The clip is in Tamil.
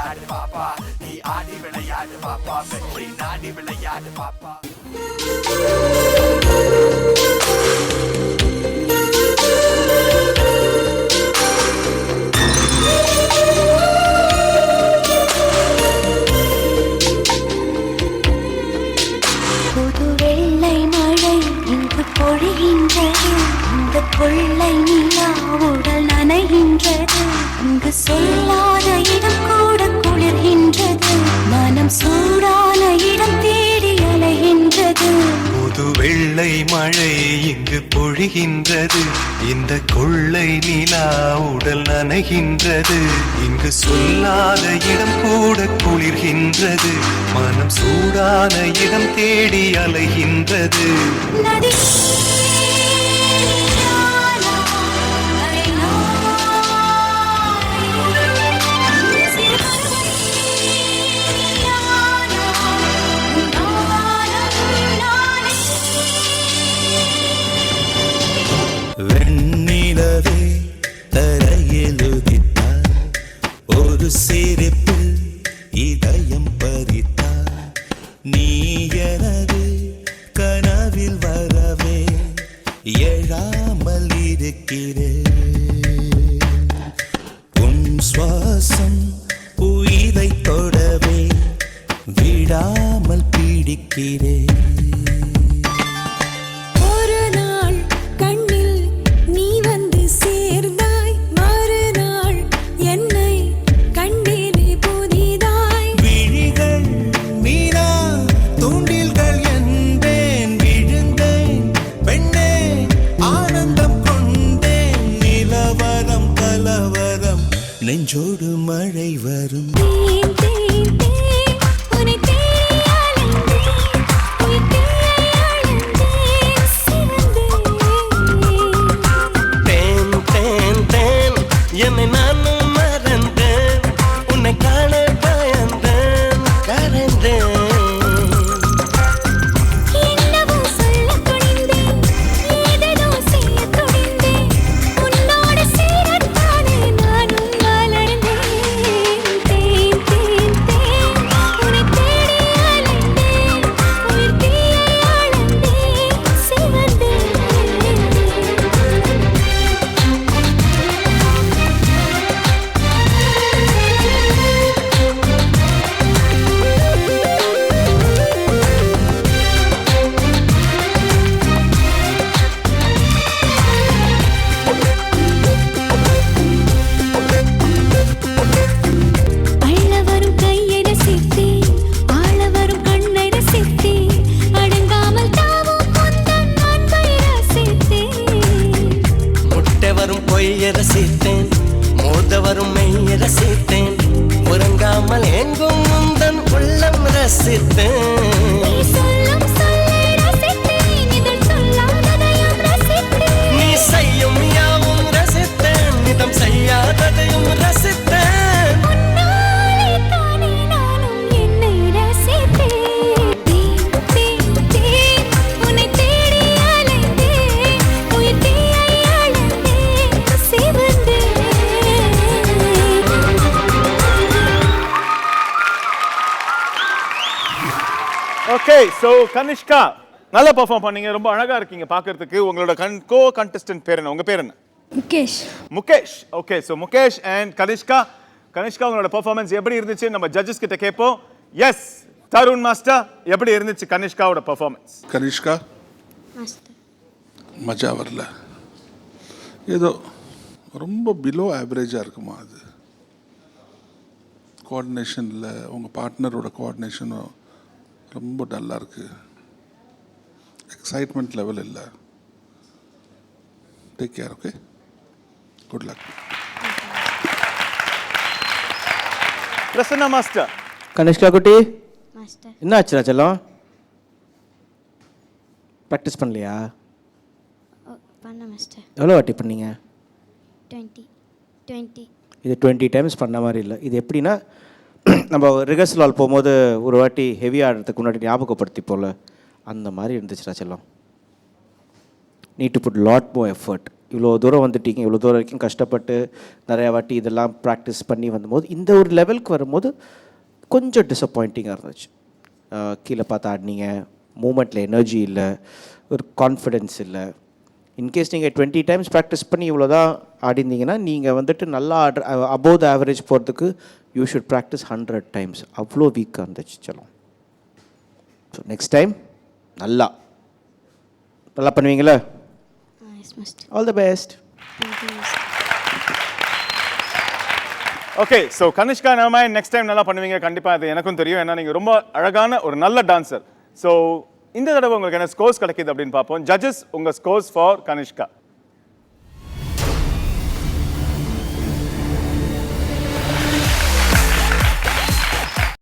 விளையாடு பாப்பா, நீ ஆடி விளையாடு பாப்பா, வெற்றி நாடி விளையாடு பாப்பா. புது வெள்ளை மழை இங்கு பொழிகின்றது, இந்த கொள்ளை நிலா உடல் நனைகின்றது, இங்கு சொல்லாத இடம் கூட குளிர்கின்றது, மனம் சூடான இடம் தேடி அலைகின்றது. புது வெள்ளை மழை இங்கு பொழிகின்றது, இந்த கொள்ளை நிலா உடல் நனைகின்றது, இங்கு சொல்லாத இடம் கூட குளிர்கின்றது, மனம் சூடான இடம் தேடி அலைகின்றது. நதி வெண்ணிலவே தரையெழுதித்தார், ஒரு சிரிப்பு இதயம் பறித்தார், நீ எனது கனவில் வரவே எழாமல் இருக்கிறேன், உன் சுவாசம் உயிரை தொடவே விடாமல் பிடிக்கிறேன். நெஞ்சோடு மழை வரும். தேன் தேன் தேன் என்னை நானும் மறந்தேன், உன்னை காண பயந்தேன் கரைந்தேன். ரசித்தேன் மோதவரும் மெய்ய ரசித்தேன், உறங்காமல் எங்கும் முந்தன் உள்ளம் ரசித்தேன். நீ செய்யும் யாவும் ரசித்தேன், நிதம் செய்யாததையும் ரசித்தேன். ஓகே, ஸோ கனிஷ்கா நல்லா பெர்ஃபார்ம் பண்ணீங்க, ரொம்ப அழகா இருக்கீங்க பார்க்கறதுக்கு. உங்களோட கோ கண்டெஸ்டன்ட் பேர் என்ன? உங்க பேர் என்ன? Mukesh. Mukesh. Okay, so Mukesh and Kanishka. Kanishka உங்களோட பெர்ஃபார்மன்ஸ் எப்படி இருந்துச்சு நம்ம ஜட்ஜஸ் கிட்ட கேட்போம். எஸ் தருண் மாஸ்டர், எப்படி இருந்துச்சு கனிஷ்காவோட பெர்ஃபார்மன்ஸ்? கனிஷ்கா மஜா வரல, ஏதோ ரொம்ப பிலோ ஆவரேஜாக இருக்குமா அது. கோஆர்டினேஷனில் உங்கள் பார்ட்னரோட கோஆர்டினேஷனும் ரொம்ப டல்லாக இருக்குது, எக்ஸைட்மெண்ட் லெவல் இல்லை. Take care. Okay, good luck. Prasanna master. Kanishka குட்டி என்ன ஆச்சுடா செல்லம்? ப்ராக்டிஸ் பண்ணலையா? பண்ண மாஸ்டர். எவ்வளோ வாட்டி பண்ணீங்க? 20. இது 20 டைம்ஸ் பண்ண மாதிரி இல்லை. இது எப்படின்னா நம்ம ரிஹர்சல் ஹால் போகும்போது ஒரு வாட்டி ஹெவி ஆடுறதுக்கு முன்னாடி ஞாபகப்படுத்தி போல் அந்த மாதிரி இருந்துச்சுடா செல்லம். Need to put lot more effort. இவ்வளோ தூரம் வந்துட்டீங்க, இவ்வளோ தூரம் வரைக்கும் கஷ்டப்பட்டு நிறையா வாட்டி இதெல்லாம் ப்ராக்டிஸ் பண்ணி வந்தபோது இந்த ஒரு லெவலுக்கு வரும்போது கொஞ்சம் டிசப்பாயிண்டிங்காக இருந்துச்சு. கீழே பார்த்து ஆடினீங்க, மூமெண்ட்டில் எனர்ஜி இல்லை, ஒரு கான்ஃபிடென்ஸ் இல்லை. இன்கேஸ் நீங்கள் 20 டைம்ஸ் ப்ராக்டிஸ் பண்ணி இவ்வளோ தான் ஆடிருந்தீங்கன்னா நீங்கள் வந்துட்டு நல்லா அபோவ் த ஆவரேஜ் போகிறதுக்கு யூ ஷுட் ப்ராக்டிஸ் 100 டைம்ஸ். அவ்வளோ வீக்காக இருந்துச்சு செல்லம். ஸோ நெக்ஸ்ட் டைம் நல்லா பண்ணுவீங்களா? Yes master. All the best. Thank you master. Okay, so Kanishka நாம நெக்ஸ்ட் டைம் நல்லா பண்ணுவீங்க கண்டிப்பாக, அது எனக்கும் தெரியும். ஏன்னா நீங்கள் ரொம்ப அழகான ஒரு நல்ல டான்சர். ஸோ இந்த தடவை உங்களுக்கு என்ன ஸ்கோர்ஸ் கிடைக்குது அப்படின்னு பார்ப்போம். ஜட்ஜஸ், உங்கள் ஸ்கோர்ஸ் ஃபார் கனிஷ்கா.